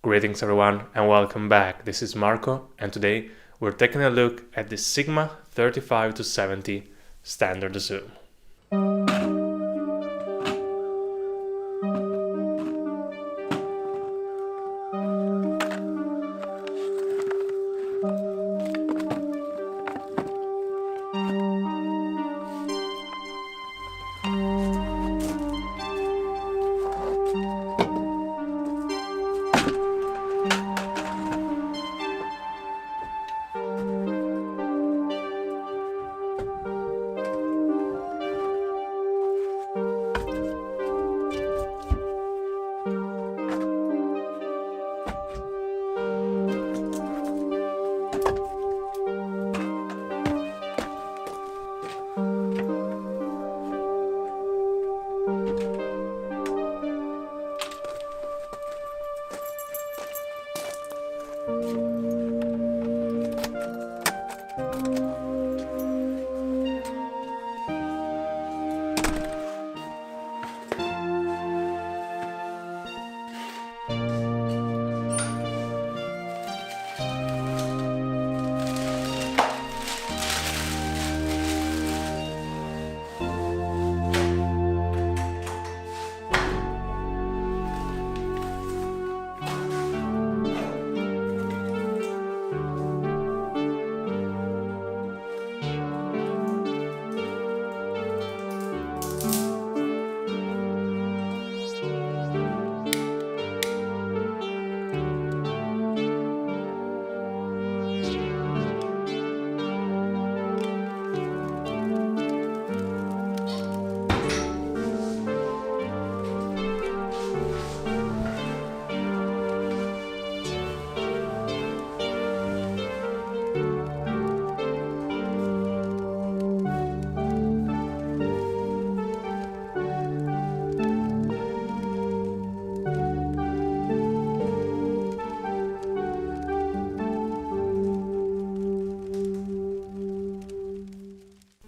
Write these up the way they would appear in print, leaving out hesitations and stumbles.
Greetings everyone and welcome back. This is Marco and today we're taking a look at the Sigma 35-70 standard zoom.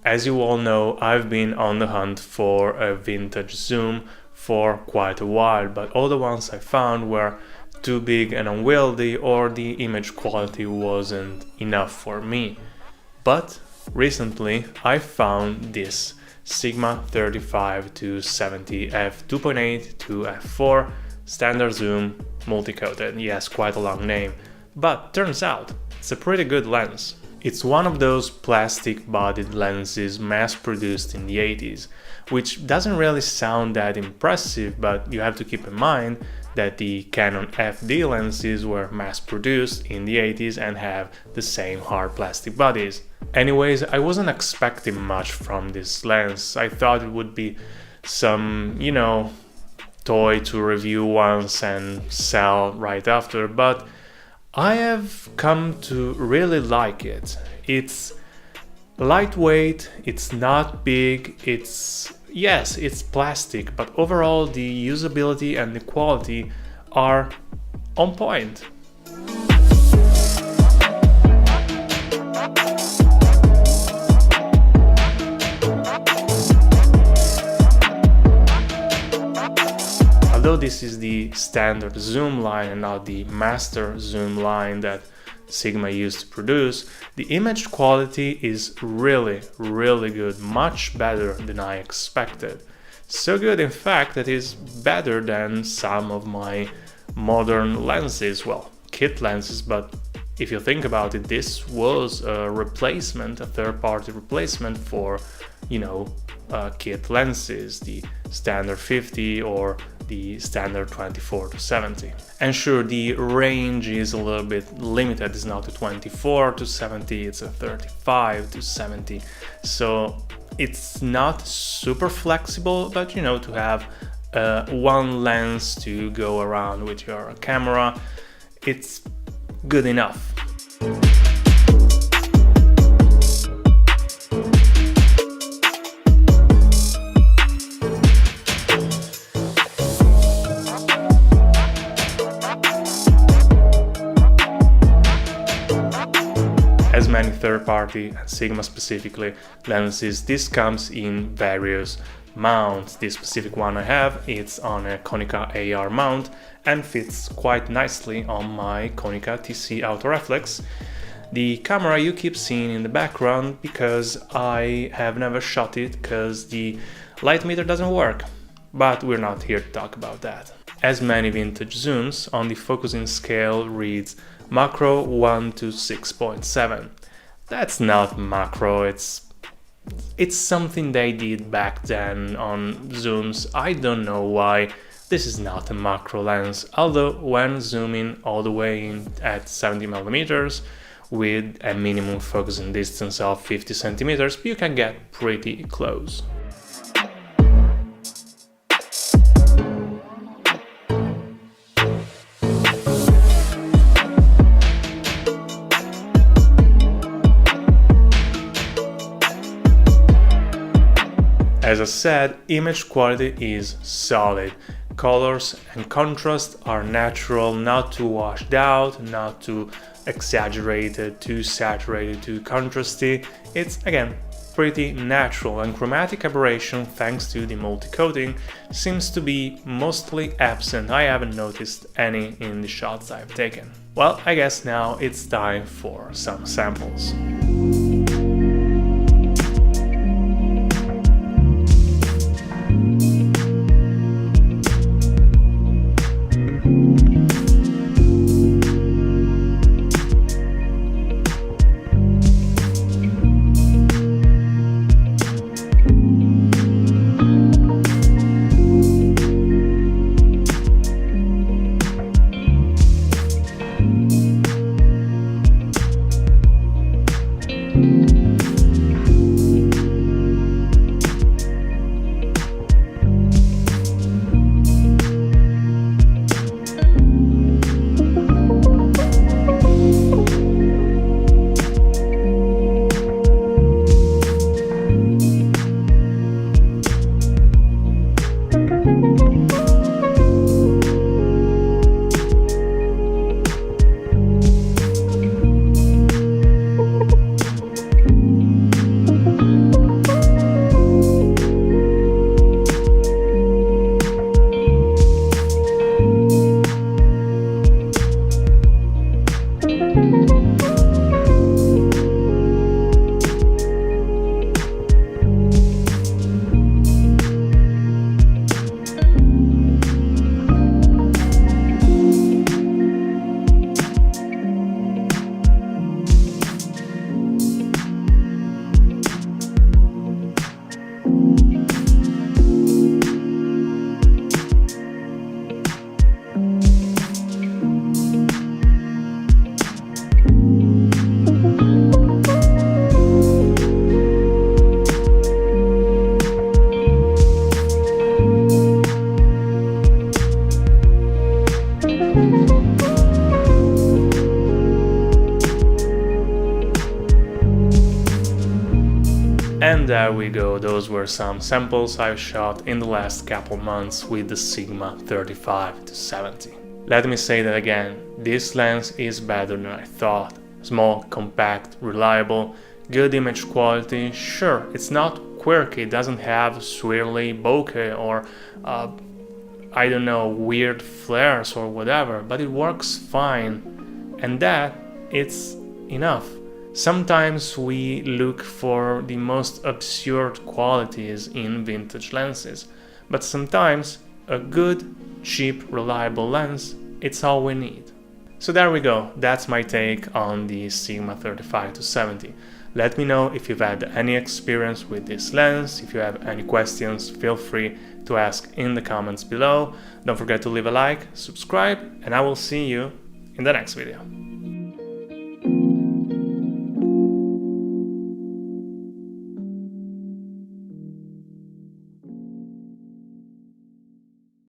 As you all know, I've been on the hunt for a vintage zoom for quite a while, but all the ones I found were too big and unwieldy, or the image quality wasn't enough for me. But recently I found this Sigma 35-70 f2.8-4 standard zoom multi-coated. Yes, quite a long name, but turns out it's a pretty good lens. It's one of those plastic-bodied lenses mass-produced in the 80s, which doesn't really sound that impressive, but you have to keep in mind that the Canon FD lenses were mass-produced in the 80s and have the same hard plastic bodies. Anyways, I wasn't expecting much from this lens. I thought it would be some, toy to review once and sell right after, but I have come to really like it. It's lightweight, it's not big, it's plastic, but overall the usability and the quality are on point. Although this is the standard zoom line and not the master zoom line that Sigma used to produce, the image quality is really good, much better than I expected. So good, in fact, that is better than some of my modern lenses, well, kit lenses, but if you think about it, this was a replacement, a third-party replacement for, kit lenses, the standard 50 or the standard 24-70. And sure, the range is a little bit limited. It's not a 24-70, it's a 35-70. So it's not super flexible, but to have one lens to go around with your camera, it's good enough. As many third-party and Sigma specifically lenses, this comes in various mount. This specific one I have, it's on a Konica AR mount and fits quite nicely on my Konica TC Autoreflex. The camera you keep seeing in the background because I have never shot it because the light meter doesn't work, but we're not here to talk about that. As many vintage zooms, on the focusing scale reads macro 1 to 6.7. That's not macro, it's something they did back then on zooms. I don't know why. This is not a macro lens, although when zooming all the way in at 70mm with a minimum focusing distance of 50 centimeters, you can get pretty close. As I said, image quality is solid. Colors and contrast are natural, not too washed out, not too exaggerated, too saturated, too contrasty. It's, again, pretty natural, and chromatic aberration, thanks to the multi-coating, seems to be mostly absent. I haven't noticed any in the shots I've taken. Well, I guess now it's time for some samples. And there we go, those were some samples I've shot in the last couple months with the Sigma 35-70. Let me say that again, this lens is better than I thought. Small, compact, reliable, good image quality. Sure, it's not quirky, it doesn't have swirly bokeh or I don't know, weird flares or whatever, but it works fine, and that, it's enough. Sometimes we look for the most absurd qualities in vintage lenses, but sometimes a good, cheap, reliable lens, it's all we need. So there we go, that's my take on the Sigma 35-70. Let me know if you've had any experience with this lens. If you have any questions, feel free to ask in the comments below. Don't forget to leave a like, subscribe, and I will see you in the next video.